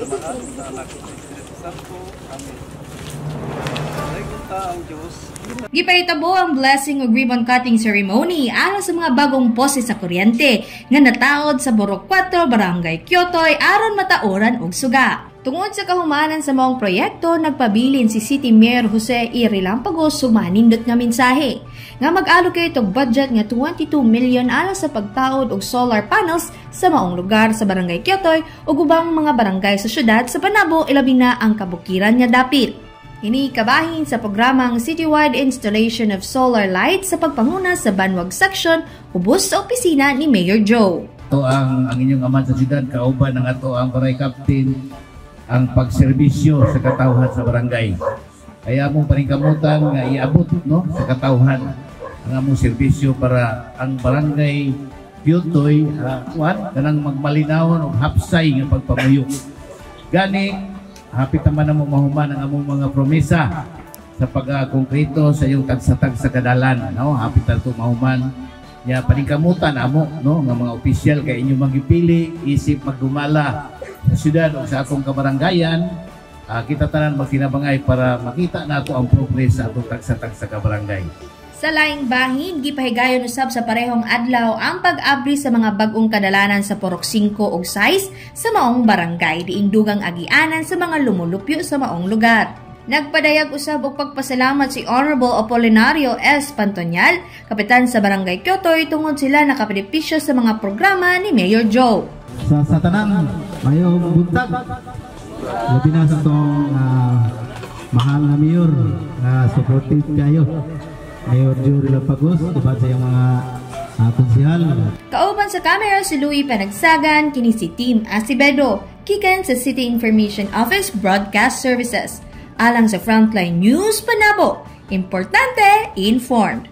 Amahan, sa anak ko, sa Espiritu Santo. Amen. Nagunta ang Diyos. Gipahitabo ang blessing o ribbon cutting ceremony alang sa mga bagong pose sa kuryente nga nataod sa Borok 4, Barangay Kyotoy aron matauran og suga. Tungod sa kahumanan sa maong proyekto, nagpabilin si City Mayor Jose E. Relampagos sumanindot nga mensahe nga mag-allocate og budget nga 22 million alang sa pagtaod og solar panels sa maong lugar sa Barangay Kyotoy ug ubang mga barangay sa syudad sa Panabo ilabi na ang kabukiran nga dapit. Ini kabahin sa programang Citywide Installation of Solar Lights sa pagpanguna sa Banwag Section ubos sa opisina ni Mayor Joe. Ito ang inyong aman sa siyudad, kauban ng ato ang Barangay Captain, ang pagserbisyo sa katawhan sa barangay. Kaya mong paningkamutan nga iabot no, sa katawhan ang among serbisyo para ang barangay Kyotoy kanang magmalinawon o hapsay nga pagpamuyok. Gani, hapit naman na mo mahuman ang among mga promesa sa pagkongkrito sa iyong tagsatag sa kadalan. No? Hapit na ito mahuman. Ya, paningkamutan amo no? Nga mga opisyal kay inyong magipili, isip magdumala sa syudad o sa atong kabarangayan. Kita tanan magtinabangay para makita na ito ang progress sa atong tagsatag sa kabarangay. Sa laing bahin, gipahigayon usab sa parehong adlaw ang pag-abri sa mga bag-ong kadalanan sa Porok 5 ug 6 sa maong barangay diing dugang agianan sa mga lumulupyo sa maong lugar. Nagpadayag usab og pagpasalamat si Honorable Apolinario S. Pantonyal, kapitan sa Barangay Kyotoy tungod sila nakabenepisyo sa mga programa ni Mayor Joe. Sa tanang mayong buntag, labi na sa itong mahal na mayor na supportive kayo. Mayor Joe Relampagos, diba sa yung mga konsihal. Kauban sa kamera si Louie Panagsagan, kini si Team Asibedo, kikan sa City Information Office Broadcast Services. Alang sa Frontline News Panabo, importante, informed.